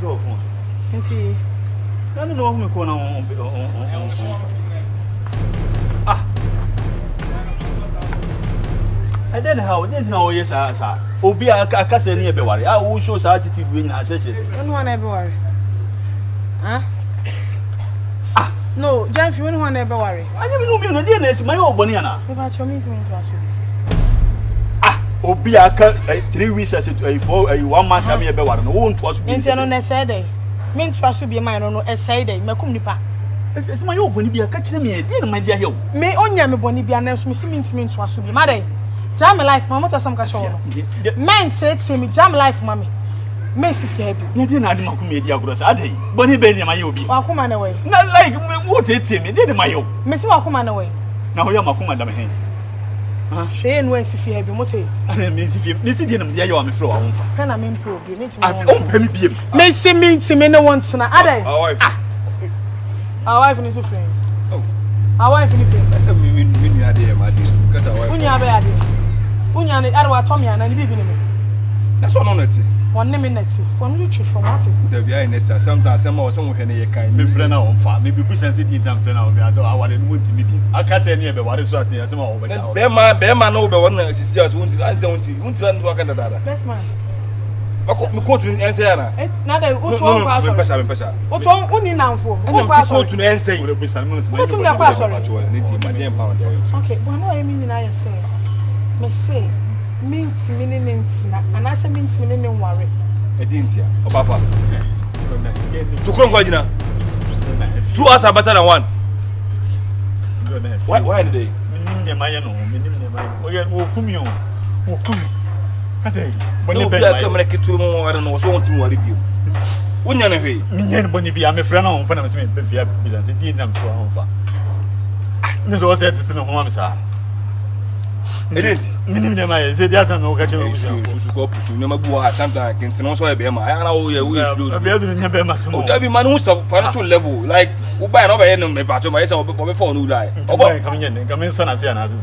floor phone. Nti. I don't know who me ko na Ah. I don't know how. This now yes sir. Obi aka say na e be ware. Ah wo show sa attitude we na say chese. No one ever worry. Huh? Ah, no, Jeff, you won't ever worry. I never know me no dey na esi my ogboni ana. If I show me to ask you. Ah, Obi aka 3 weeks as 1 month am e be ware no won to aso bi. Enti no na say dey. Me to aso bi man no e say dey makum nipa. Esi my ogboni bi aka kire me e dey na ma dia here. Me onya me boni bi na so me si me to aso bi. Ma dey. Jam life, mama to some ka show no. Men say me jam life mama. Me si fi happy. You dey na adi makum e dia agro say adey. Boni be ni ma ye obi. Wa kuma na way. Na like what e me dey ma ye. Me si wa kuma na way. Na ho ya makum da me hen. Ah, she no si fi happy mo te. Ana me si fi. Ni ti dey na me dia ye wa me fro wa wonfa. Pe na me mpo obi, me ti me. Afi o pe me biem. Me si me no want na adey. Our wife ni so friend. Oh. Our wife ni friend. Asa me nu ade ma dey. Because our wife. Unya be ade. Unya ni arwa to me ana ni bibi ni me. That's all no net. One name net. For me to from what? There be in nessa sometimes some or some hwe na ye kan. Me friend na on fa. Me bi sense di tam friend na on. I want no want me bi. Aka say na e be ware so atin asem o be da. Be ma no be won na sisi as won ti anta won ti ran so aka da da. Best man. Ako me coach nu ense ya na. Na da o to on pass. Me pesa. O to on uni namfo. O pass. Coach nu ense. O pesa me no. O to me pass sorry. Ni ti ma dem pound. Okay, but no I mean na you say. Me say mint na anase mint ne nware. Edintia Obapa. To Krongo Gina. 2 hours are better than 1. Why did they? Minimum Mayano, minimum Mayano. Oh, yeah, Kumio. Oh, Kumi. Ade. When you come like it to more, I don't know, so want to worry you. When you're away, Minion Bonibi, I'm a friend on Fanam Smith, if you have business, it did them for home. This was said to the home, sir. Minimum Maya said, yes, no catching go pursue no more. Sometimes I can also be my man who's of financial level, like who buy another end of my patch of myself before new lie. Coming in, son, I say another.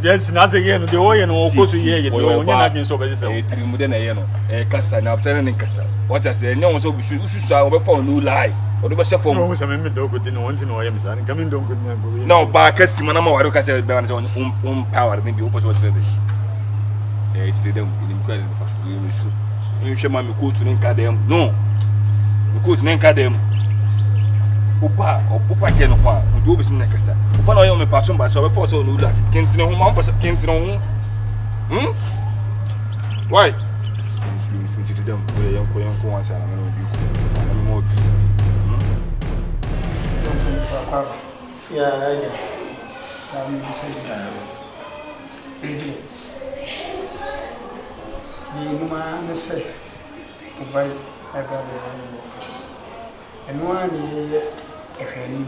Yes, nothing again, the way and all goes to hear you. You're not being so busy. A cassa, now turning in cassa. What I say, no one so we should sound before new lie. Or the best for no one, some dog didn't want to know him, son. Coming don't good. No, but Cassimano, I look at the balance on power, maybe open what's ready. It's the incredible for you. You should mammy go to Ninkadem. No, you could Ninkadem. Upa or Pupa can do business in Necassa. One of my passion, but so before so no luck. Can't know can't know. Why? You switch to them with a young Korean once and I'm more peace. Yeah. The woman say to buy a brother and one year if you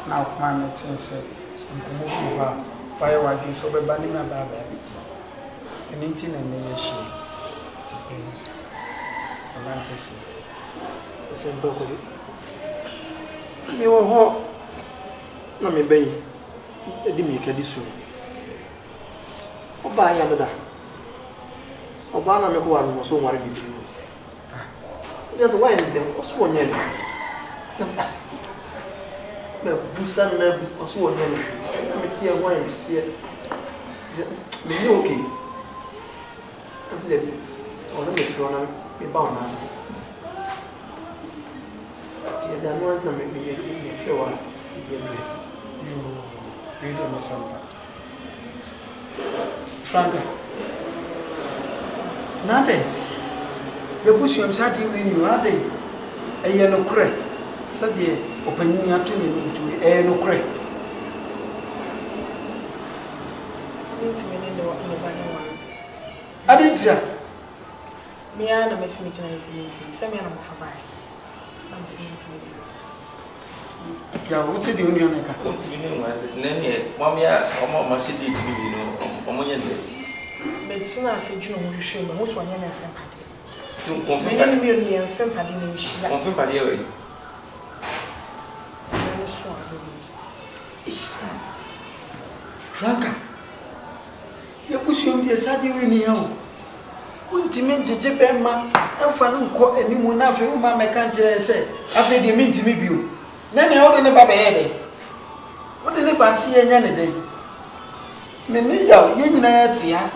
now climate said, why was you so banning about baby? And eating and the she to pay the fantasy. I said, Borga. Me wo ho na me bayi edi mi kadi so oba ya no da oba na me ko wa no so ware bi ya to why dem oso wonye ni me busan na oso wonye ni na me tie wine sie me ni okay after ona me fro na me ba ona asa I don't want to make me feel what you really miss something. Franca, nothing. The bush you have said you are there. A yellow crack, said the opening your tuning into a no crack. I didn't hear me. I am a message. Send me a number for buy. I'm saying to you. Yeah, what did you do? What did you do? I said, Nanny, Mamma, how much did you know? Medicine, I said, you know, you show me most one young friend. You confirm me and friend Paddy and she confirm Paddy away. Franca, you push him the Saturday in here. Untimi Jibema, and Fanunco, and Nimunafi, my mechanic said, after the mint me view. Then I ordered a baby. What did I see any day? Many young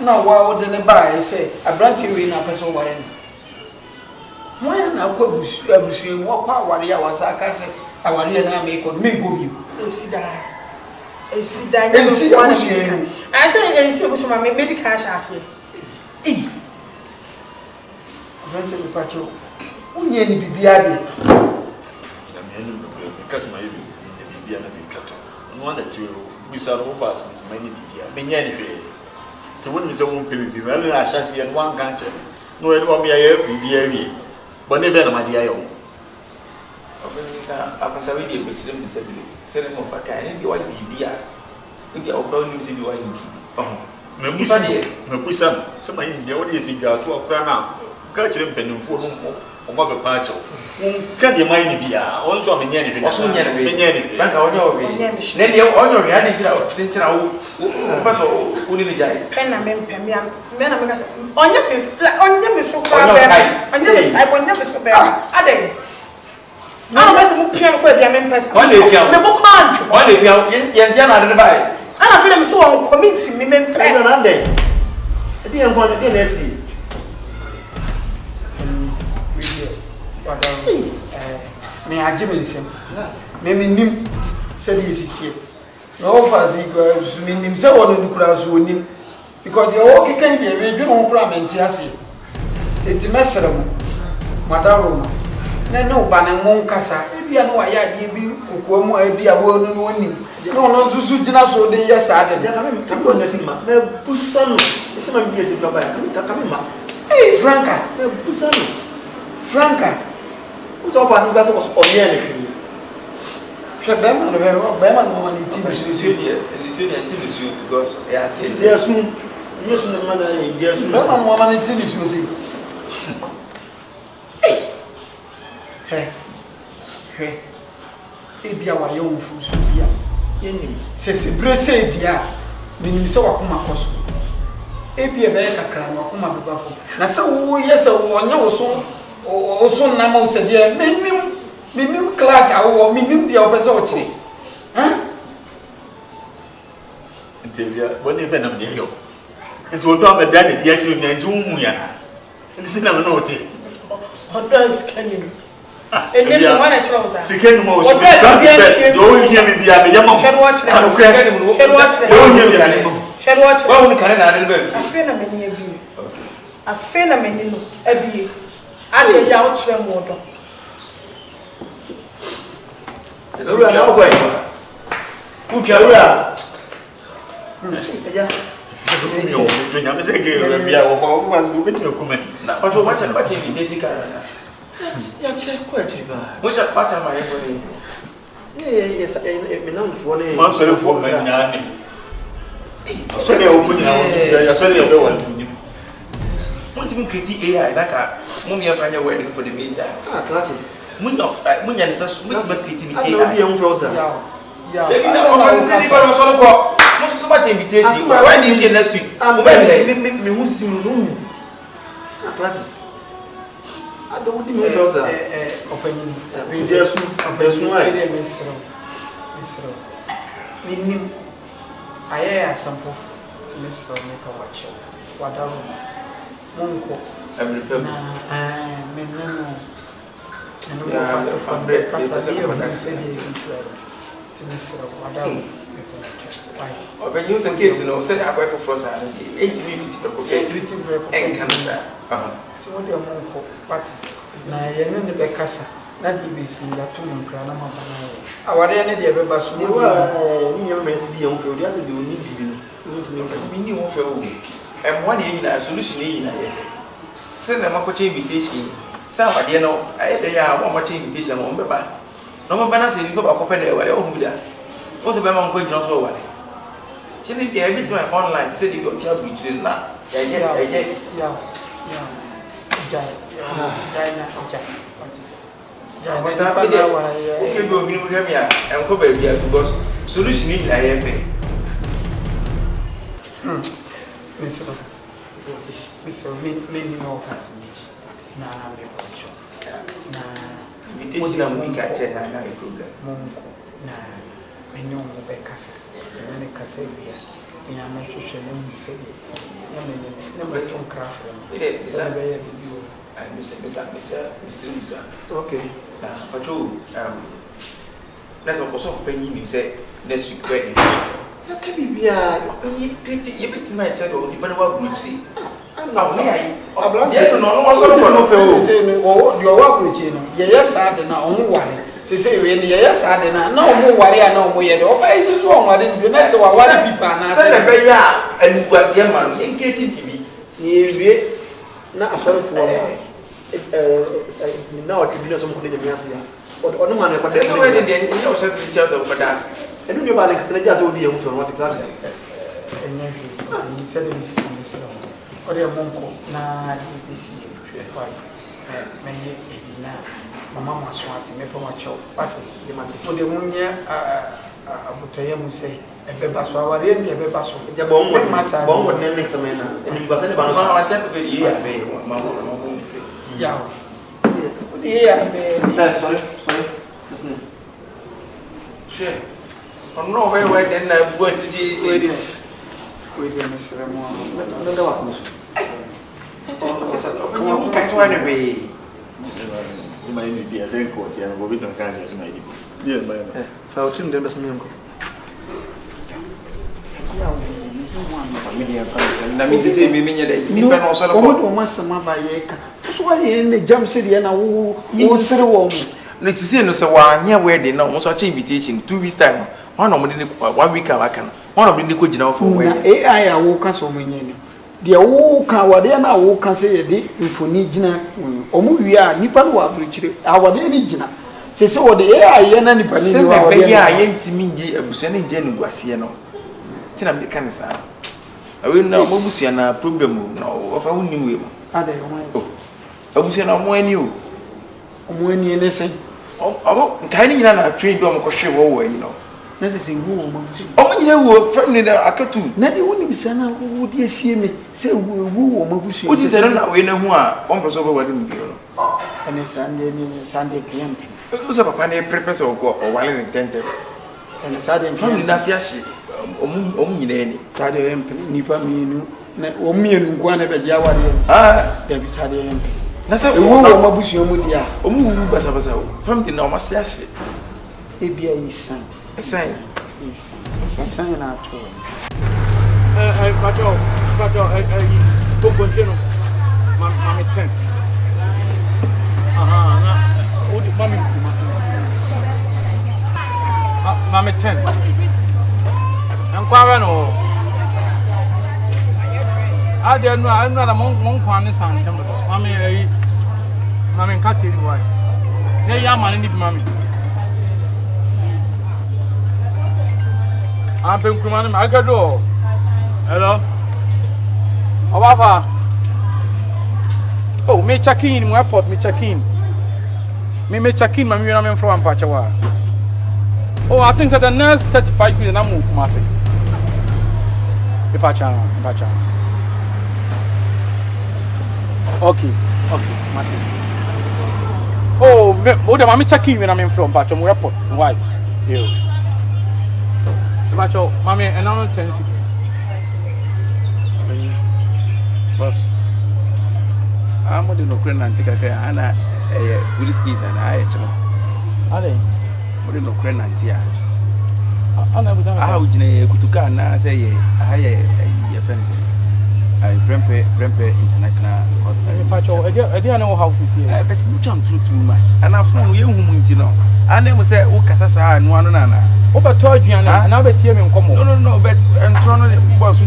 now wild than a buy, say, I brought you in a person. Why not go to what power I was I can say, I want to make on me go you. See that. I see that. I say, I see my medical cash. Eh. Eventually, Pacho, only any Bibiadi. Because my Bibiana be cut. And one that you miss out of us is many Bibia. Many anyway. The woman is own baby, well, I shall see in one country. No, it won't be a Bibia. But never, my dear. After the video, we see him selling of a kind. You are Bibia. Maybe I'll go use you are in. Mepusan, somebody in the audience in your 12 now. Catering pen for mother patch. Can you mind me? Also, I'm in also, Frank, then you honor reality out since I will die. Pen and men are on your so I will never so bad. Are they? Now, I'm a piano where the men pass. One day, Yantiana buy. I feel so committing me, men. I didn't want to see. Me a Jiminson. Name him, said he is here. No fancy girls, mean himself on the crowds who him because the old can be a good problem and Tiasi. It's a messer, Madame. No, Bannon won't casa. If you know I had you, who might be a word and winning. No, Sujina, so they yes, I did. Come on, nothing, push some. It's not years ago by Hey, Franca, Pusano. Franca. So far, that was on the enemy. Shabam, Beman, because there's soon. Yes, no matter, yes, Beman, woman, and Tinnis, you see. Hey, be our young fool, Subia. Says a bracelet, dear, meaning so a kuma cost. Ebi ebe kakra na akoma bebafo na se wo yesa wo nya wo so na ma se de menim class awo menim dia opese o kire Interview when you benam de yo nti odo abeda de dia kire na nti hu ya na nti sina no no te odo is caning ene me wana kire wo sa sikenu mo so be do hear me bia me yama share watch Why would Canada? I feel a many of you. I feel a many of you. I did out your motor. We are now going. Who can we are? I'm saying, we are of us who get your comment. But what's a batch in Daisy Canada? Yes, quite. What's a part of my everything? Yes, I've known for a month for me. So they open now. So they open. What even critique AI like a mummy of your wedding for the meantime? Munyan is a smooth but critique AI. Young frozen. Yeah, so much invitation. When is your next week? I'm going to move some room. I don't think it's opening. There's no idea, Miss. I hear some of Miss Make a watch. Whatever. Monko. I'm repairing. When you in case, you know, send up for Frost and 8 minutes and cancer. But now you're in the Becassa. Not be seen that 2 months. Our end, the ever so you are messy on field. Yes, you need to be new for and 1 year in a solution in a send them up a invitation. Somebody, you know, they are one much invitation on the back. No more balance in go up open there. What's the Bama going on so well? Tell me, everything online said you got your beach in that. Because solution in I So many more fascination. Now I'm able to. Invitation and we catch it, I know a problem. Monko, now, I know the Casa, and the Casabia. I am not sure you say, number 2 craft. It is a very good. I miss Mr. Okay. But you, that's also penny, you say, let's you credit. That can be a pretty, you bet my said, or even what would see. I'm not me. I'm not your work with you. Yes, I don't know why. She say, yes, I don't know why I know where the office is wrong. I didn't know what people are not. And was your man in KTV. Yes, not sorry for now. I can do some good in the but on the man, but there's already the innocent features of Madas. And you are extended just only from what class. And he said, or the monk, nah, is this year. Many now. Mamma Swati, Mepomacho, but the Matipodemunia, Abutayam say, and the Baswa, the Basso, the bomb, Massa, bomb, and then examine. And you was any about that very year, Mamma. Yeah. Yeah, sorry, listen. Sure. I'm not very well, then I'm going to see wait, Mr. Ramon. No, there wasn't. That's why anyway. You might be a same court, and we'll be to kind of my yes, my Fountain, there was no. I mean, this is me, also almost a mabaya. That's why in the jump city and I will say, let's see, no, so 1 year where they know such invitation 2 weeks time. 1 week I can. One of the liquid general for AI, I will cancel me. The old car, they are now can say a day for Nijina, or we are Nippon, our Nijina. Say so the AI and any person. I ain't to me, sending Jen Guasiano. Tina be cancer. I will know Mobusiana problem no of a winning will. Are they? I will say no more new. When you listen, oh, tiny and trade on Koshe away, you know. That is in who, oh, you know, family that I could do. Never would be sent out. Would you see me? Say, woo, Mobusi. What is I don't know when who are uncles over wedding bill. And it's Sunday PM. It was a papa purpose or while intended. And a sudden family Nasiashi, Omini, Tade Nipa Minu, Omian, one of a Jawa. Ah, David Tade. That's a woman of Mabusi Omudia, Omu Basabasa, from the Nomasiashi. Maybe a sign. A sign. A sign at all. But continue. Mammy 10. Mammy 10. I'm quite no. I don't know. I'm not a monk one is on temple. Mammy Catering wife. They are man in mammy. I'm been commanding my door. Hello? Oh, Papa. Oh, me check in, airport, me check in. Me check in, I'm from Pachawa. Oh, I think that the next 35 minutes, I'm moving, Massey. Pacha. Okay, Martin. Oh, I'm checking when I'm from Pacha airport. Why? You. Pacha, Mammy, and I'm 10-6. Boss, I'm going to look and take a care and a whiskies and I actually. Are they? What do you look and tea? How would you Kutuka and I say, I fancy. I Brempe International. I didn't know how to see. I best jump through too much. And I found you whom you know. I never say, oh, Casasa and one another. Over told you and I never hear him come. No, but and Toronto was a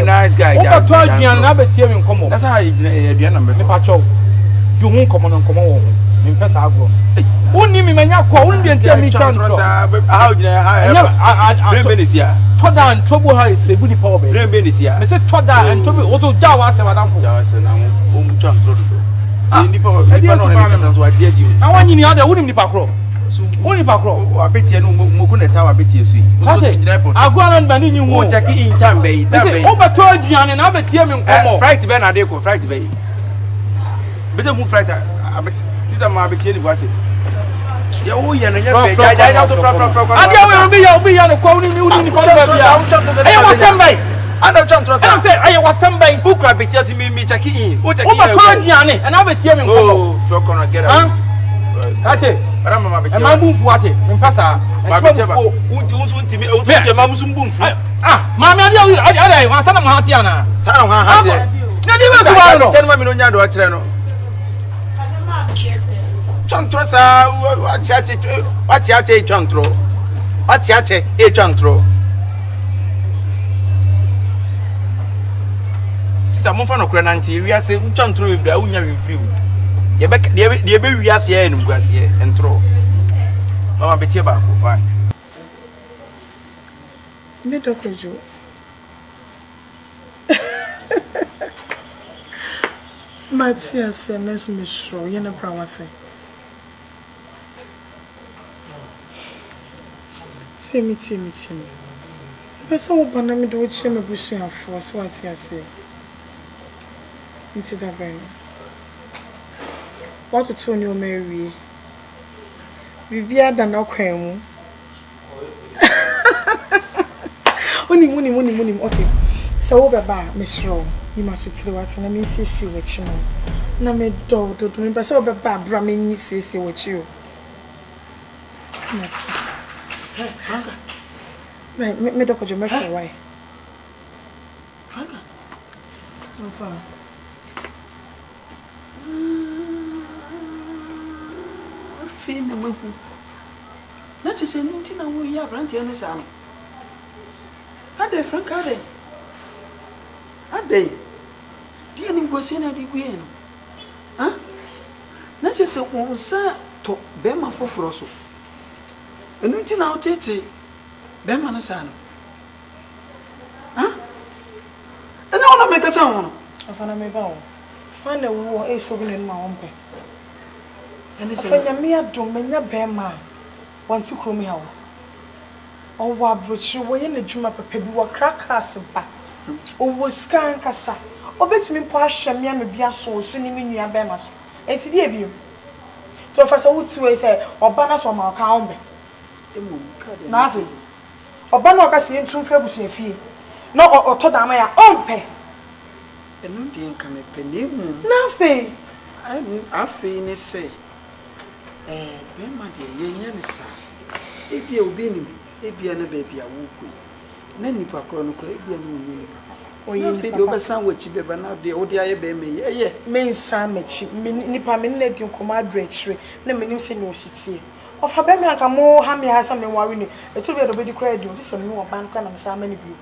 nice guy. Over told you and never hear him come. That's how you did a number. Pacho, you won't come on and come on. In Pesagro. Only me, when you call, only tell me, how did I this year? Toda and trouble her is a good power. This year. I said Toda and trouble also Jawas and Madame Jawas and I'm I want you the other wouldn't be back home. Only Bacro. I bet you no Mokuna Tower, bet you see. I'll go on Banning you, Jackie in Tambay. Over 12 Jan and I'll bet you Fright Bernardeco, Fright Bay. Better move fright. This is my bikini watch it. You'll be on the corner. I was somebody. I don't trust. I say I was somebody who could be just me checking. What I Jan and I'll bet you. Oh, so can I get out? Catch it. And my move what it. And Passa. Who's to me? Your mamma's boom. Ah, Mamma, I want some Hatiana. Tell me no Yado. Chantrosa, what's Yate Chantro? What's Yate a Chantro? This is a month of Crenanti. We are saying Chantro with the Unya review. The baby we are saying, and throw. Mama Betiba, why? Medokojo. Matthias, and let's miss show, you know, Prawati. Say me. But so, Banami do which I'm a bush and force what I say. Into the bank. What to tell you, Mary? We are done okay. Winning. Okay. So, Baba, Miss Rowe, you must be to what I mean, see what you know. Na me do me, but so Baba, Bramin, see what you. Franca. Me do could you make why? Franca. No far. Not to say anything, I will have ranty and the sound. Are they, Frank? Are they? Are they? The enemy was in at the win. Huh? Not just a woman, sir, to Bema for Frosso. And nothing out it, Bema and son. Huh? And I want to make a sound. I found a bow. Find a war a sovereign in my own pay. And it's a mere domina Bema. Want to call me out. Oh, what brought you away in the dream of a pebble or crack castle back? Oh, was scan cassa. Oh, bet me passion, me and be a soul, swimming in your bemas. It's the debut. So, if I would say, or banners from our count. Nothing. Or banner casting two fables in fee. No, or told them my own pay. And no being come a penny. Nothing. I feel say. Bema, dear, yes, if you've been. Ebi ana baby a wuku na nipa kro no kro ebi ana munyi nipa oyi nipa oba san wachi beba na de odi aye be me ye men san machi nipa me na di nkoma adrechire na menim se no sitie ofa be me aka mo ha me ha sa me wari ni etu be do be di kra edi odi se me wo ban kra na me sa ma ni bi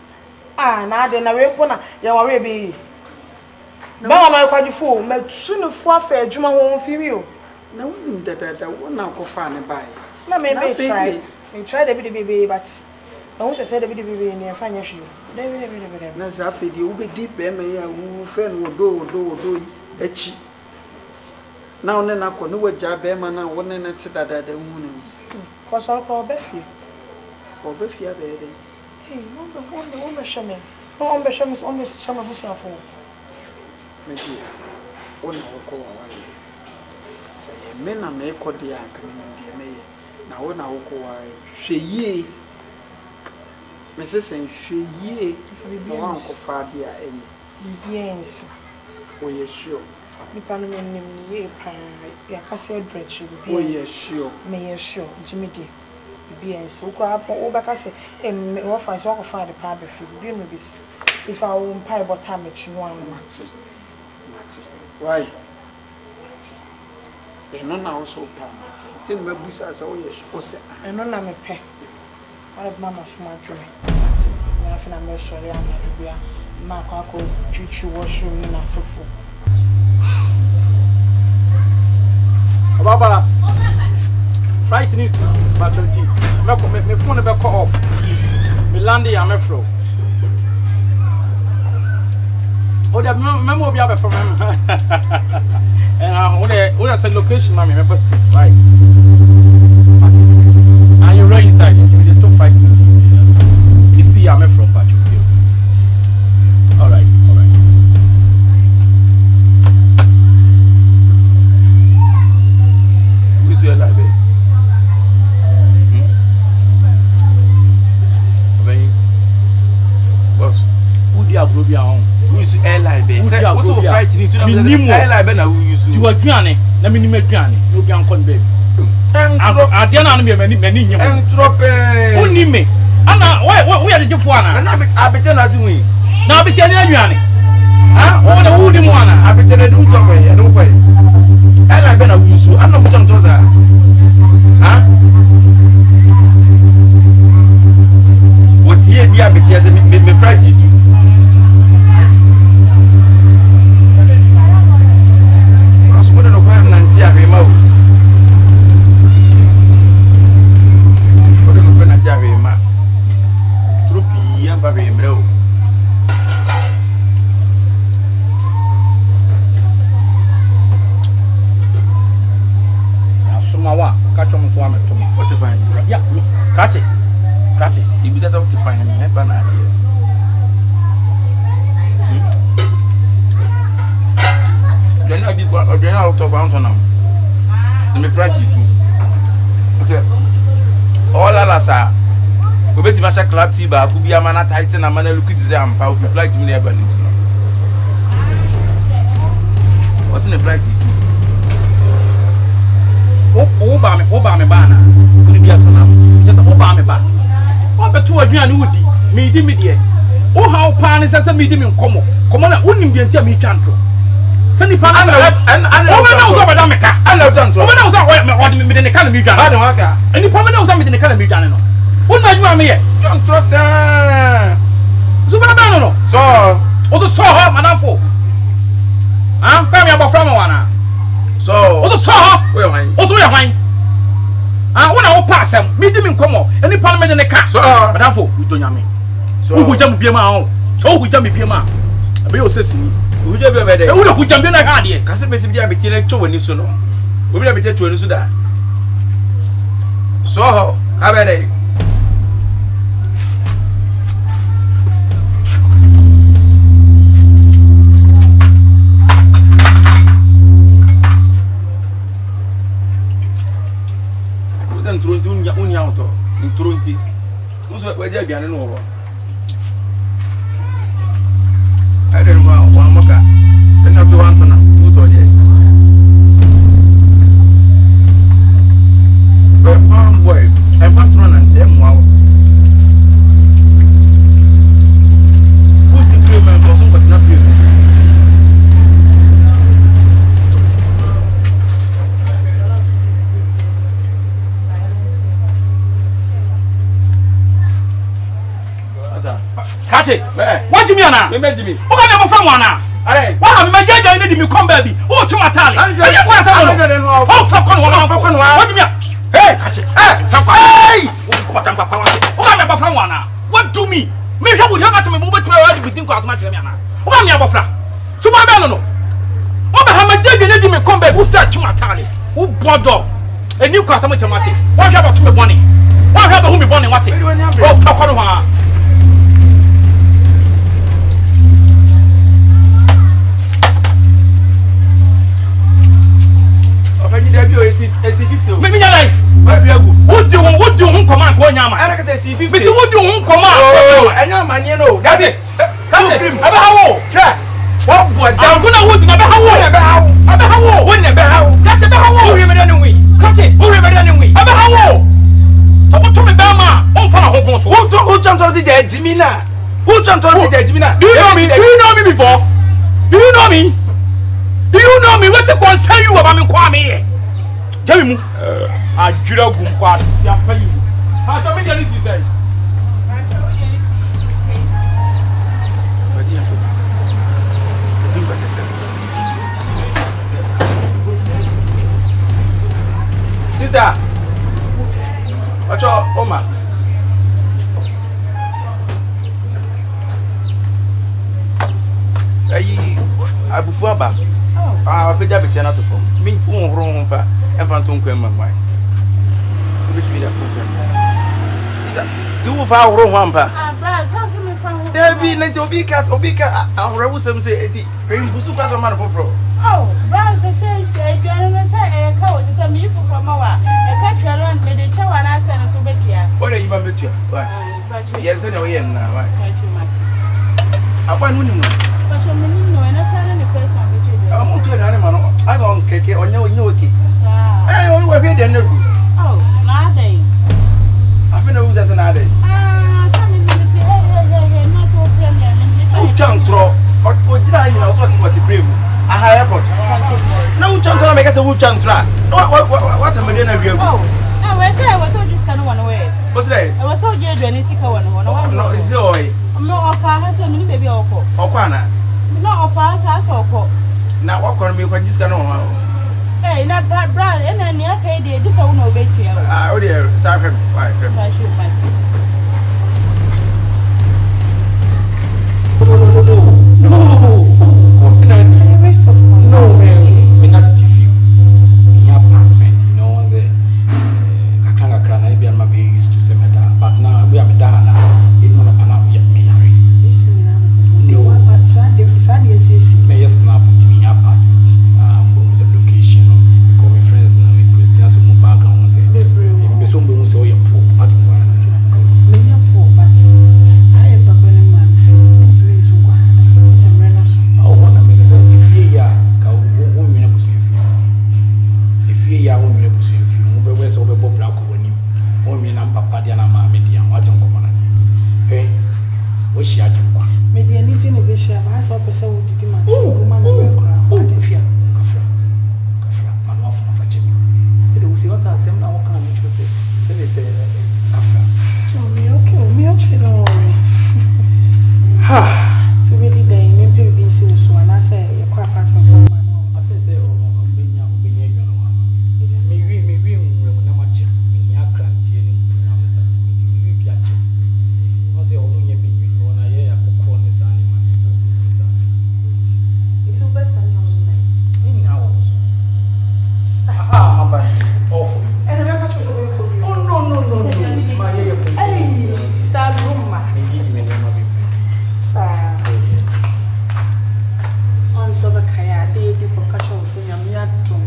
na ade na we mpo na ye wari be ba ma kwa jifo ma tu no fu afa adwuma ho fi mi o na woni dada wona kofa ne bae na me try. I tried a bit, baby, but I wish I said a bit in the financial. That's after the Ubi deep, who friend will do, etchy. Now, then I could know a job, Emma, one and that's that the moon. Cause I'll call Beffy. Or Beffy, hey, the woman shaman. No, on the shaman is almost some of yourself. Maybe one will call say, men are make what they are coming in the May. Na wona woko wa hweye mesesen hweye no anko fa dia eni biens o ye sure nipa no menim ni ye pa ya kase adrechi biens o ye sure me ye sure jimidi biens wo kwa wo ba kase wo fa so wo fa de pa be fi bi no bi fi fa wo mpa e bota mechi no amati why no na also pa tin me busa sa wo ye ose eno na me pe ara mama suma dweme na fa na me sori amadu bia ma kwa ko chichi washroom ni na sofo baba fright need ba 20 me phone be call off me land ya me fro o da me mo bia be from and when I said location, mommy, remember, right? draw inside it. We to 5 minutes. You see, I'm from Pacho. All right. Who's your life? Boss, who the agrobia on? who is airline be? Say, what's so frightening to them? Airline be na who use? You are Gianni, na minimum Gianni, no Biancon baby. I didn't know many. Entrope. Who need me? Anna, where did you find? I be telling us we. Now be telling Gianni. Huh? What the woody one? I be telling you to pay and pay. Airline be na who use? I know what I'm doing. Huh? What's here? Be because me frightened too. Catch it. You be out to find me. Have an idea. Then I be out of Antonam. So me frightened too. Okay. All alasa. We bet you masha club tea bar. Could be a man at Titan and man look at the amp. How you fly to me never need to know. What's in the flight? Obama banner. Could be a tonam. Just Obama banner. Oh, but two again, woody. Me, dear. Oh, how pan is as a medium in Como. Come on, wouldn't be until me can't. Penny pan and over Damica. I know done to over me in the economy. I don't want that. And you probably know something in the economy. What are you on me? Don't trust her. Zubanano. So, what the saw her, Madame Fo? I'm coming about from one. So, what the saw her? What's your mind? I want to pass them, meet them in Como, and the parliament in the car. So, Madame Fo, we don't know. So, who jump be a man? So, we jump be a man. A bill says, who jump over there? Who jump in a idea? Castle Mississippi, I be telling you when you know. We will be telling you that. So, how about it? Tronti. Uso weje biane no wo. I don't know one moka. Then not to want to na. Uto je. But farm boy, I patron and them wow. Put the cream and for some but not you. Catch it. What do you mean now? Me me. Who can never from one now? Hey. Why am I getting any me come baby? Oh, to my tally. Oh, fuck on one. What do you mean? Hey, catch it. Hey. Who can never from one now? What do me? Me how would you have to me move to already within class match now? Who can never from? So my no. What am I getting any me come baby? Who said to my tally? Who brought up a new class match? What happened to me money? What happened to me money? What? Oh, fuck on one. Maybe I like. What do you command? What Yama? I like to see 50. What do you command? Oh, and your man, you know. That's it. That's it. About what? What? I'm going to win about how? When never how? That's about how? Who remember anyway? Catch it. Who remember anyway? About how? I want to be Bama. On for a whole who jumped on the dead Jimina? Who jumped on the dead Jimina? Do you know me? Do you know me before? Do you know me? Do you know me? What to concern you about me? Kwame? Tell me, I get a good part. How to make this say? Sister, what's your Oma? Abufuaba. Ah, beja be tiana to form. Me wrong fa. E fan ton kwem ma. Which be that one. Tu fa woro wampa. Bra, so me fa ho. Debi na ti obi ka ahore wo sem say eti. Pem busu kwa so man foforo. Oh, bra, say aduane no say e ka wo say me fufu ma wa. E ka twero me de chewa na ase no so betua. O de yiba betua. Yes, no ye na why. Akwa nu ni no. But you me no na ka na first time betua. Amu tu na ni ma no. I don keke onye oke. Sa. O we de na gu. Oh, na dey. Afena wo zase na dey. Some minutes, hey, not so friendly. Uchantro. O jira yi na so ti what brave. Aha airport. Na uchantro na make say uchantra. What am I doing na wi agu? Oh, no, we say I was so this kind of one way. What's that? I was so good when it's one. No, is it oi? I'm not offer has a mini baby oko. Okwana. Not offer has oko. Na wakọ me kwa this kind of one. Hey, not bad brother, and then you pay the this one no bet you. O dear, sorry, why? I should buy. No. I waste of money. No, man. Me not to you. In your apartment, you know, the kakra na be am be used to say that. But now we am da na. You know na pana me marry. Listen, no what Sunday is Me just snap to me apartment. Boom the location. Because my friends now we post there so more background say. Me so boom say oh you poor. What you want to say? Me you poor, but I am Papa man. It's meant to go. It's a rental. Oh, what I mean is if you ya ka wo me na busu efi. Se fie ya wo me na busu efi. Mo be we so be bo bra ko wani. Wo me na papa dia na ma me dia. What you ko na say? Hey. Wo shi ade kwa. Me dey need to be sure. I saw person who did man. Woman no cry. What if you? Kafra. Man wa funa fache. Se de usi wasa asem na wo kan me cho say. Se kafra. Me okay don't worry. Ha. So really dey me pe bi nsi so na say e kwa apartment man no. I think say obenya edwa no wa. Me wi nwura na ma che. Me nya krantie ni mpuna me sa. Me wi bia che. No say onu nya bi wi. Ona ye akokọ ni sa ni ma so si ni sa. It will best spend how many nights? Ni na wo so. Aha, amba. All for you. And the catch was a Oh no. Ma ye ko. Hey, start room ma. Me gi me na ma bi. Sa. On so the kaya dey di percussion so nyam ya dum.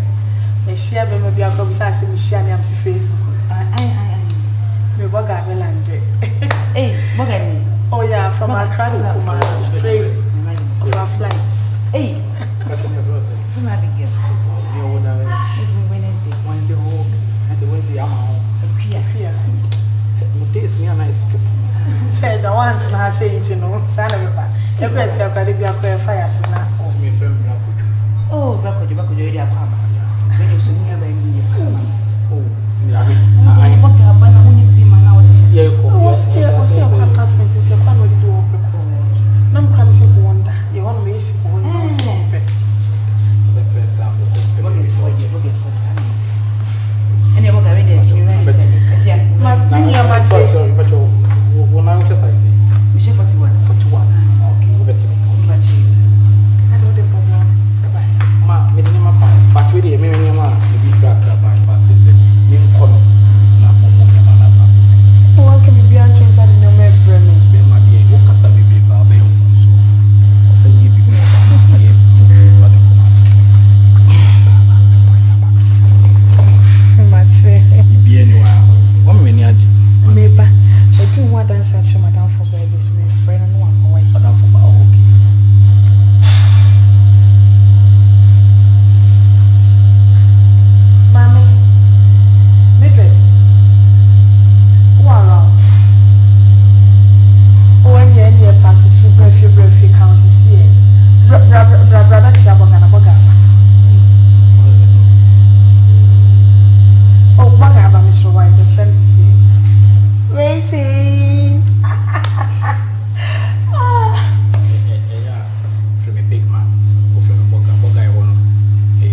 Me share be me bia ko bi sa se me share ni am si Facebook. Ai. Me Borga be lande. Hey, Borga ni. Oh yeah, from Accra to Kumasi straight of our flight. Hey. From Abigail. Wednesday, I'm home. Here. This is nice. Said the ones now saying, you know, son of a you're going to tell Caribbean fire. Oh, Baku, you're a papa. When you see me, oh, I want to have one be my now. Yeah, was your apartment in your family do open. No comes in wonder. You want me to see one the first time. And you're going to sorry, but you're one exercise. We should 41. Okay, we'll bet me. I know the problem. Ma, me didn't have but really, me and your man, you be flat by but is it mean color? Not more. What can be beyond change? I didn't know my brain. There might be a walk as a baby, but I am from so. Or say you be more than I am. Be anywhere. One minute, maybe I do want to answer Madame for babies, my friend, and one wife, Madame for my okay. Mammy, Midred, who are around? Oh, and yeah, pass it through breath, counts the sea. Brother Chabon and a Borga. Oh, Borga, Mr. White, the chance to see. Waiting. From a big man, or from a Borga, I want a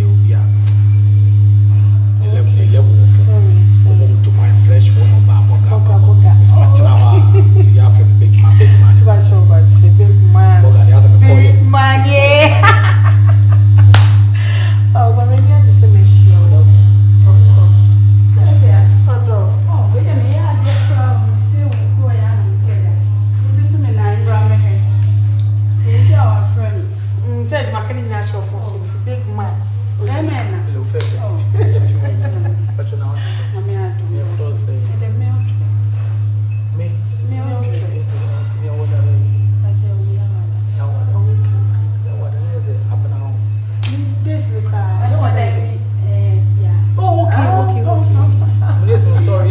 level. Sorry, to my fresh phone or Borga. It's much now. You have a big man. But it's a big man. Big man, yeah. Oh, but maybe I just say, of course. Oh, wait a minute, I get from can in natural force. It's a big man. Amen. Sorry,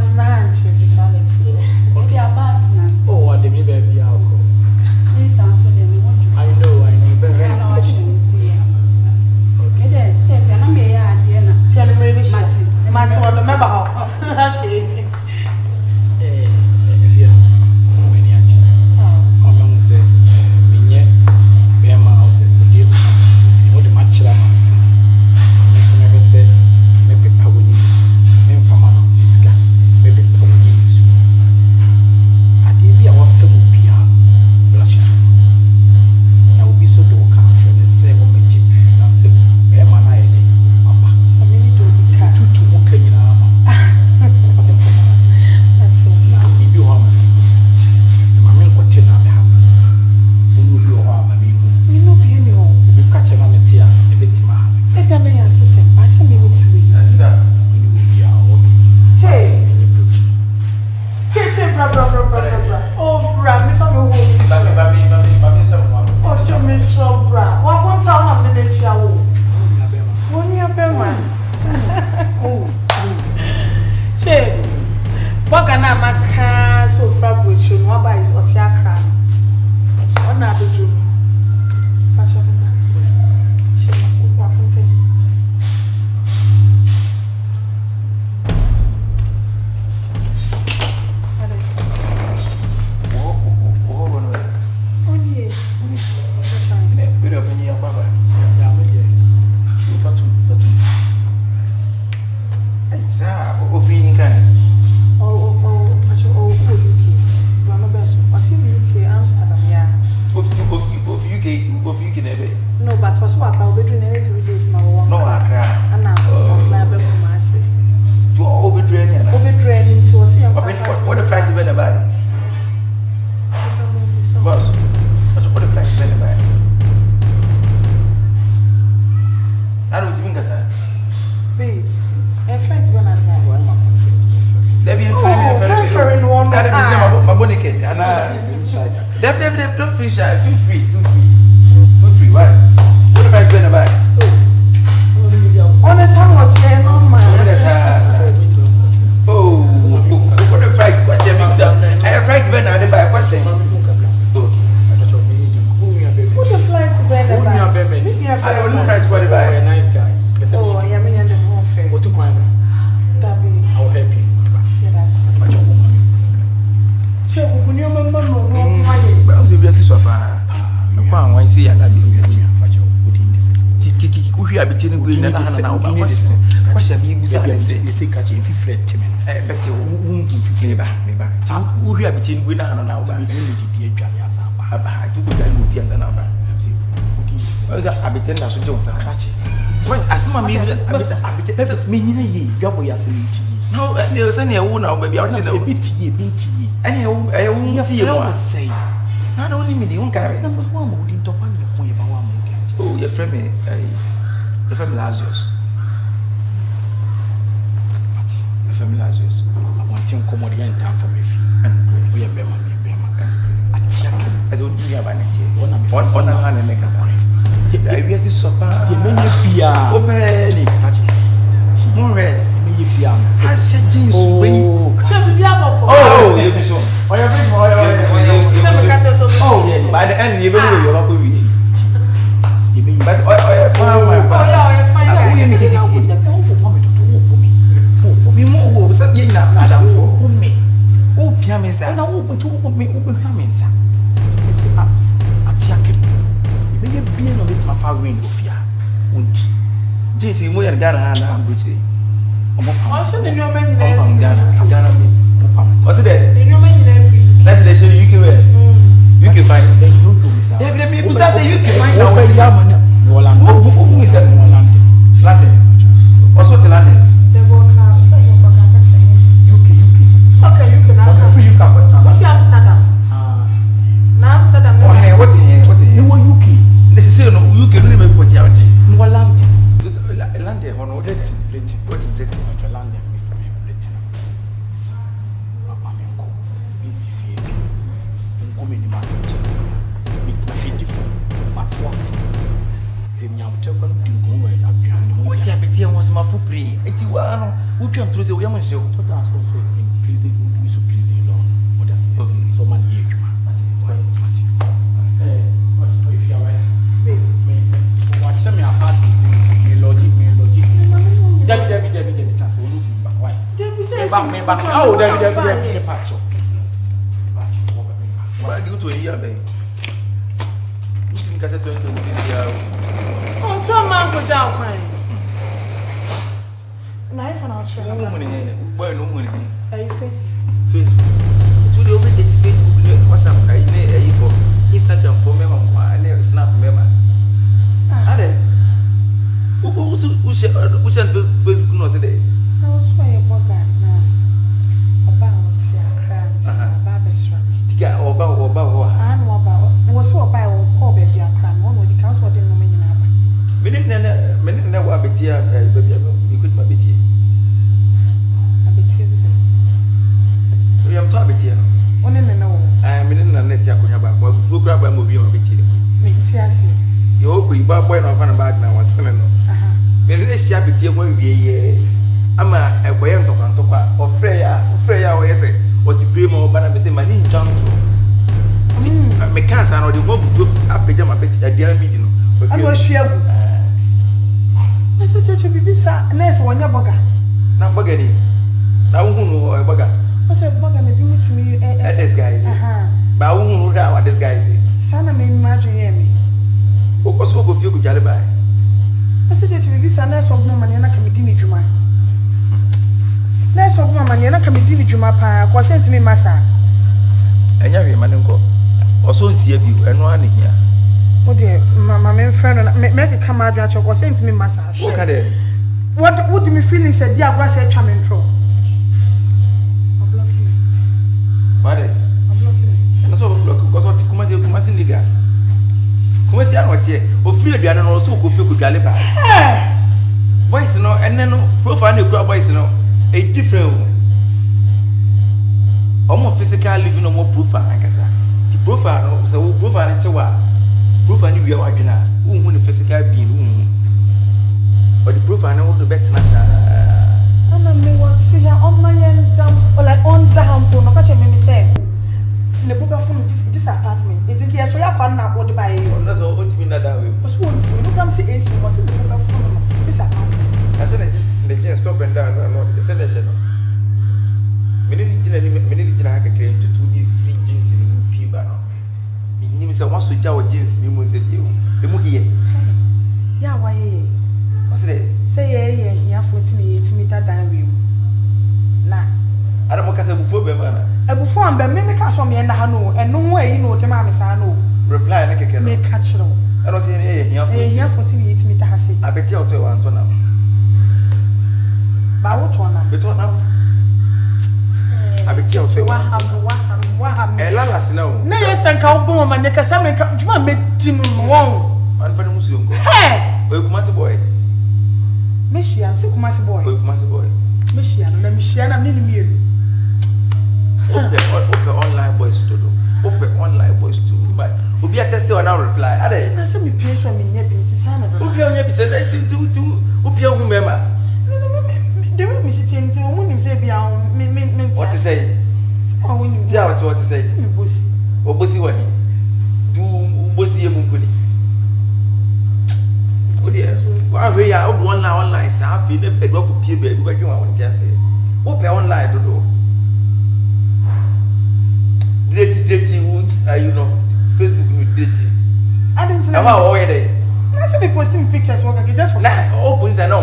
What's not? oh, I didn't baby alcohol. I know, very Martin, what remember how? Okay. If you when you I'm say, Minya, Bema house, the deal, see what the match I never said, maybe Pawini, and from an Iska, maybe Pawini. I did be our film Pia, blush it. I will be so do come from the same magic, and say, Bema, I did, Papa, some minute to be cut to walk in our Borga na maka so fabric no buy is otiakra. Ona beju. Pasha kanta. Chema kwa kanta. Ale. Oni. Pasha. Biro penyi apa ba? Ya me ye. Fatu. Sa ofin kan. UK. Mama best. Was in UK Amsterdam, yeah. Of UK never. No, but was what I'll be doing 3 days now. No, Accra. And now fly back from Marseille. To overtraining. Overtraining to see what the flight is better by. Boss. What the flight is better by. I don't think that's that. Babe, a flight when I'm They be fine. one. My bonnet and I. Don't feel shy. Feel free. Why? What if I go in the back? Honest, how much then on my oh, what the fright question? I have fright when I buy question. What the flight when I don't know fright what buy. A nice guy. Oh, I mean, and the more fair. What to find? That be. I'll help you. Yes. Check when you remember no money. But I was obviously so far. I see and I business. Who are between green and now? Question being say, catching 50 men. Bet you won't flavor. Who are between green and now? I do good movie as an hour. I pretend I should Jones. As my meaning, double your sanity. No, there's any one now, baby. I'll tell you, BT. Any I won't say. Not only me, the own carry. Number one, we didn't talk on your point about one. Oh, your friend, your family Lazarus. Your family Lazarus. I want to come in time for me. And we are Bema. I don't need a vanity. One hand and make us I really supper. The many beer. Open. More red. I said, James, oh, you be so. Oh, yeah. By the end, you will know your local witty. But I found my brother. We make it out with the we more something now for me. Oh, Piamis, I know what to open me open Piamis. Attacking. You may be a bit my far wind of ya. JC, we are Ghana and British. Also, the new man in Ghana. What's it there? the new man in free. Let's let you can wear. You can find it. You can find out where you are. Who is that? London. Also to London. The Borga, UK. Okay, you can. What's Amsterdam? Now Amsterdam. What in here? You Eti wa no, who try to say we am show. What I was say in prison, we so prison law. What I say. Okay. So man here, if you are right, me, watch some apartment, me logic. Debbie, chance. We look back. Why? Debbie says, back. Oh, Debbie, patch up. Why do you to hear me? You think I said 2026 year? Oh, from man go down crying. Knife and I'll show you. Why no money? Are you face? It's really over the Facebook, WhatsApp, for Instagram for me, and Snap member. Ade, who shall Facebook no today? I was why a Borga now. About your crowds, about the strawberry. Tika oba. I know about was so by or call baby a crime. One with the council didn't know me. Minute never abetia, baby, you could my BT. I am talking here. One in the know. I am in a net Yakuaba, before grab a movie on BT. Metiasi. You hope we bought boy on about now, was selling. When this shabby tea will be a ama a quaint or Freya, or yes, or to pay more, but I say my name jump to. Me can't or the move up pajama bit at the meeting. I was sure. I said, Church, be sir, and there's one your bugger. Now, Bugatti. Now, who know a bugger? I said, Bugger, maybe meet me at this guy. But who know what this guy is? Sana may imagine me. Who was so good for you, Jalibai? I said, Church, be sir, nurse of no money, and I can be dinner Juma. Nurse of no money, and I can be dinner Juma, was sent to me, Massa. And you man go. Also, see you and one here. Oh dear, my main friend, make a camera at your was sent to me, Massa. What do you feel? He said, yeah, was a charming throw. I'm blocking me. What? I'm blocking me. And so, because what Kumasi Liga. Kumasi, I'm not here. Or free the animal also could feel good Galiba. Boys, no, and then no profile crowd boys, no, a different almost physical living no more profile, I guess. The profile, so profile and Chawa. Profile, you are dinner, who the physical being. But the proof I know the better. And I may want to see her on my end down or like on down to my catcher. Me say, in the book of phone, this apartment. It's here, so I can't not body by you. That's all to me that way. Was once you come see AC was in the book of phone. This apartment. I said, the just stop and down. The selection. Many claim to be free jeans in the people. He names a once to jaw jeans, you must say, you. The movie. Yeah, why? Say, yeah, you have 48 meter diary. Nah, I don't want to say before Bemana. A before I'm Bemma catch on me and I know, and no way you know the mammy Sano. Reply, I can make catch no. I don't see any here 48 meter has it. I bet you to one to now. But what one? But what now? I bet you to what happened? A last no. No, yes, and cowboy, my neck, some make Tim wrong. And for the Muslim. Hey, Kumasi boy. Michian, say Kumasi boy. Kumasi boy. Michian, and Michiana mini. Open online boys to do. Open online boys to do. But we'll be a test or now reply. Are they? I said, me pay for me, never to sign up. Who be on your said to remember? The room is sitting to women say, be on me. What to say? Oh, when you tell what to say. Bussy. Or Bussy way. To Bussy Mumpuni. Oh dear. Well, we are online. So I feel a drop of peer baby. What you want to say? Open online to do. Dirty woods, you know, Facebook with dirty. I didn't know. How are they? I said be posting pictures just for fun. Oh, please, I know.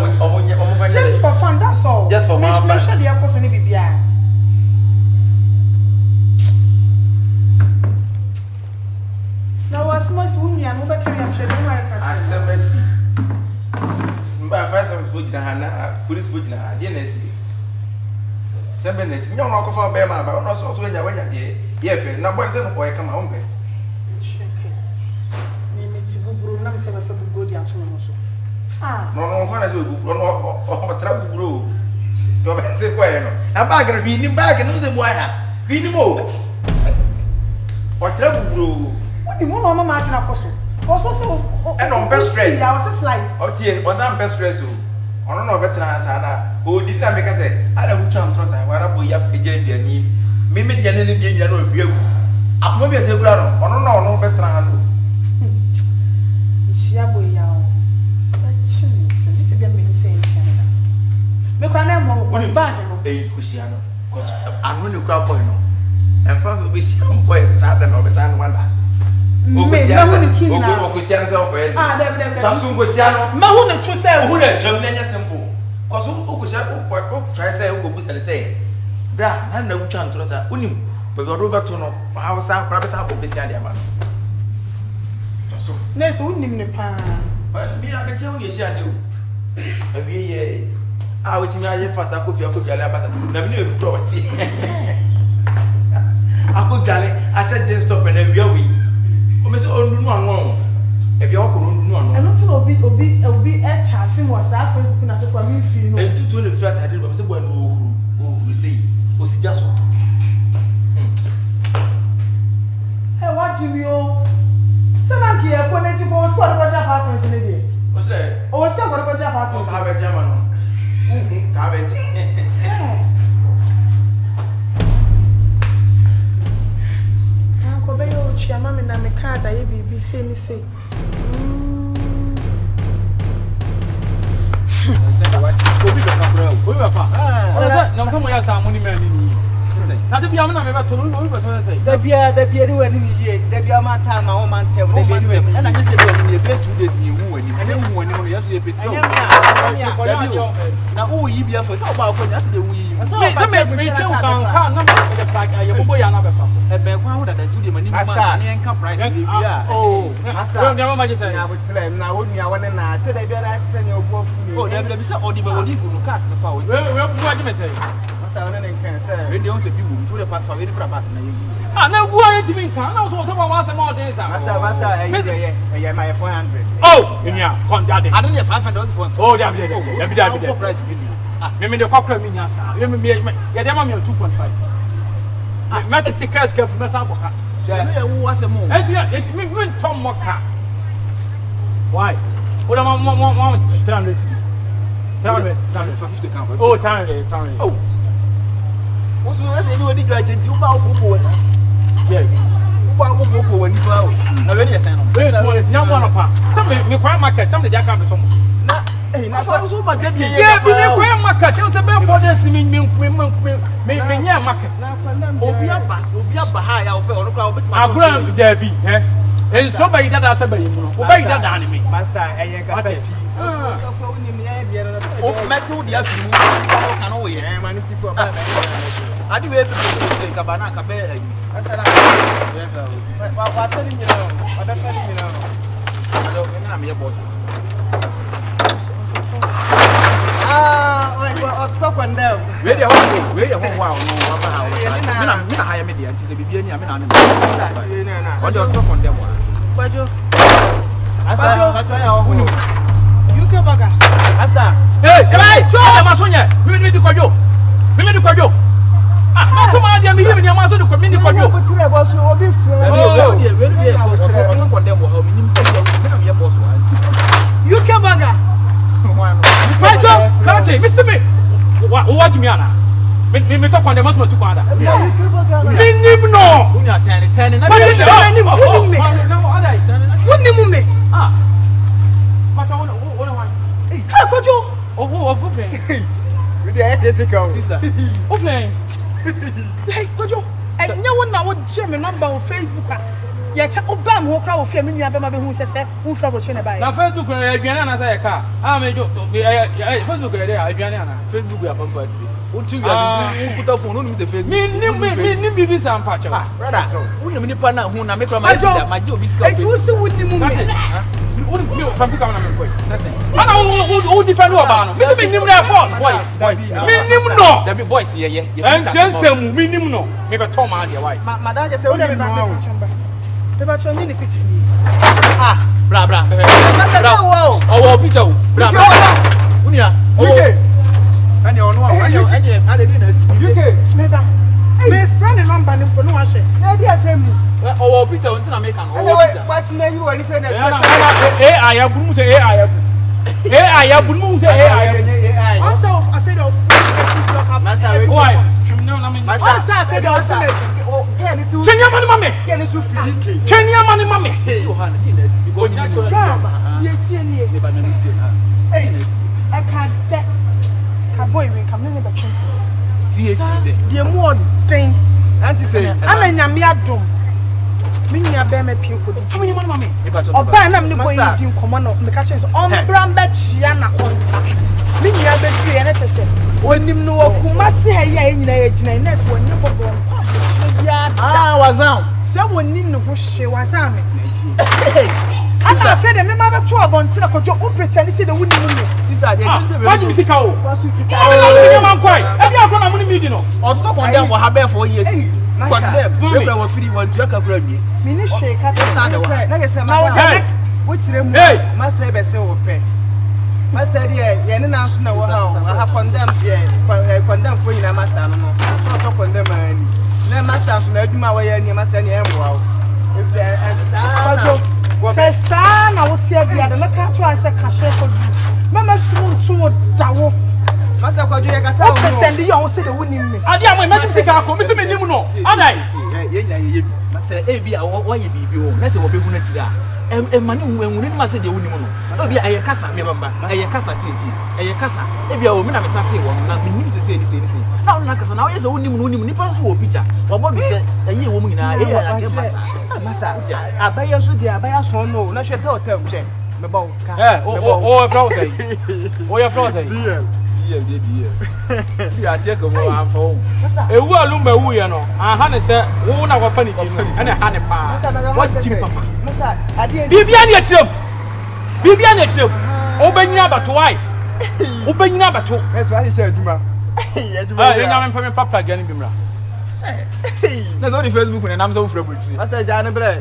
Just for fun, that's all. Just for fun. Make sure the apple for me be now, what's most women and over carry up shedding my country? I said, Messi. By 5 foot, police foot, DNS. 7 days. You don't know for Bema, but also when you're there. Yes, now what's the boy come home? No, what is it? Trouble brew. Don't say where. I'm back and reading back and lose a boy. Read more. What trouble brew? What do you want, Mamma Martin Apostle? And on best dress. I was a flight. Oh, dear, was that best dress? I don't know better than Sana. o di na me ka say ala wu cham tro say wara bo ya eje dia ni me me dia ne dia nyina no biagu akoma bi ase gura no ono na ono betra ha no nsia bo ya o achimse bi se bia me ni say nsia na me kwa na mo ko ba he no kusia no cause anu ne kura boy no emfa be sham boy sa da no be sa no wanda me hu ni tu nyina o kusia no say o boy de tasu kusia no me hu ni tu say hu na jam na nya simple cause o kusia o try say o go bu say bra na wu cham tro say unim be go roberto no pa sa pra be sa bo be sia dia ma tasu nese unim ne pa mi na be tell you sia de o abi ye wetimi aye fast akofi jale abata na mi ne be pro wati akojale ase James stop na wi awi o me se ondunu anwo e bia okoro ondunu anwo eno ti obi e chatting mo sa Facebook na se kwa mi fi no e tutu le flat ade ba se bo no o sei o si jaso what Jimmy o se na ki e ko ne ti ko so do ja apartment ne de o se go do ja apartment o ka be jama no ka be ko be yo chia mama na me ka da ye bibi se ni se obi be fa ah na mo ya sa mo ni me ni na de bia me na me ba to obi be fa say da bia ni wani ni ye da bia ma ta ma o man tem da bia ni wani na nye se bia ni e be 2 days ni hu wani ene hu wani no ya so e pesi na o yi bia fa so ba fa nya se de hu yi me twe kan ka na me de pack ya bobo ya na be fa e be kwa ho da da 2 days mani ma na ne enka price ni bia oh master we ma je say na bo tire na wo nua woni na te da bia na se ne obo fu ni oh da bia bi se odi be woni gu no cast me fa we bu aje me say master woni ne kan say we dey on se bi wu to the part fa we dey pra back na ye na gu aye ti mi kan na so to ba wa se mo dey sa master ye my 400 oh enya kon da de ade ne 500 for oh da bi de price bi me de kwakra mi nya sa ye ye de ma me 2.5 me ti tickets ka fu me sa boka no ye wo ase mo enti me tom mo ka why o da mo 300 350 kan oh 300 oh wo so ase ni odi dwa genti wo ba wo bo na yes wo ba wo bo wani fa o na we ni esen no nya mo no pa tam me kwa market tam de aka be so mo na na fa so ma gadi ye bi ni kwa market o se be for this me nya market obi aba ha ya o fe onu kwa o be agura da bi en so ba ida da se ba yi mu no o ba ida da ni me master eyen ka sa pi o metal dia fi mu ka no ye ma ni ti fo ba adi we pe ka ba na ka be asala wa tani ni no wa da tani ni no alo me na me ye boss o to kwanda we dey ho wa no wa ba ha me na ha ya me dia nti se bibia ni a me na na o dey to kwanda wa Kwadwo Kwadwo ya o hu UK Borga Asta hey right ma so nye me di Kwadwo ah ma to ma dia me yimi ni ma so di Kwadwo ko tire bo so obi fu we dey o kwanda wa o minim se me na me ye boss wa UK Borga Kwadwo kache me se me what me ana me to kwanda ma to kwanda me nim no unya tane na woni mu me ah pata wona wa ha Kwadwo oh friend we dey identical sister oh friend hey Kwadwo enya wona wo je me number on Facebook ya cha obam ho kra wo fie me nua be ma be hu sese hu fra bro che ne ba na Facebook na aduane ana say ka me jo Facebook na dey aduane ana Facebook ya pampa tiri o tu ya sin puta phone no nim say Facebook me bibi sam pa che brother woni me nipa na hu na me kra ma dia ma je obi sika eti wo si woni mu me woni me pampa na me boy ana wo defend wo ba no me nim na boys me nim no da be boys ye en chensem me nim no me be to ma dia why madam je say woni me no Beba choni ni picture ni. Bra. Wow. Oh, picture. Bra. Unia. UK. Ani onu wa. Ani ade di na UK. Mega. Me friend number ni ko no wa she. E di asem ni. Oh, picture unti na make an. Oh, picture. What na you wani fe na. AI ya buru mu se AI ya. AI ya bunu say AI. Also afraid of Master, why? Also afraid of Kenya money mame. Kenya money mame. Hey, I can't boy we come in the kitchen. The more thing. Auntie say, I'm a nyamiadum. Mini abeme pinku. How many money mame? Oba na me boy in common no me catch on bramba chia na contact. Mini abetri ene tese. Onim no okuma se ha ya nyina ya gina next one no bobo. ah, wazam. Se wonim no ho hye wazam me. Asa afraid me ma be to abonti na kojo o pretend say the wonim no. Sister, they say What you sika o? Was with sister. Oh, man kwai. Ebi akọ na mo ni meeting no. Ototo condemn wo habe for years. Condemn. We were free one to akabra mi. Me ni shake ata say. Na say Na wo ma. Which rem Master be say wo pe. Master there, ye na so na wo ha. I have condemned there. Condemn for you na master no. So to condemn ani. Na master so na adwuma wo ye ni master ni embo awo. If say say sa na wo tie bia de meka to say kashe for you. Mama so wo dawo. Master Kwadwo ye kasa wo pretend you say the wonim me. Ade am me sika akọ me se me nim no. Adai. Ye nya ye bi. Master e bi a wo ye bibi o. Na se wo behu na tira. Mane nwunu ni ma se de wonim no. Obi aye kasa me bamba. Aye kasa titi. Aye kasa. E bi a wo me na metate wo na me nim se se. Na wo na kasa na wo ye se wonim no wonim ni pa so wo picture. Wo bo bi se aye wo mu nyina e ya ke pasa. Master, abaya so dia abaya so no. Na hwete hotel che. Me ba wo ka. Oh, flow say. Oh, your flow say. Die. Ya tie ko mo am fo. Master. Ewu alumba wu ye no. Aha ne se wo na kwa fani kinu. Ene ha ne pa. What jim papa. Master, ade Bibia na ekyirem. Bibia na ekyirem. Obanyina abato why? Obanyina abato. Yes, what is your aduma? Ah, enya me fa papa gani bimra. Na so the Facebook na nam so frɛ botiri. Master, ja ne bre.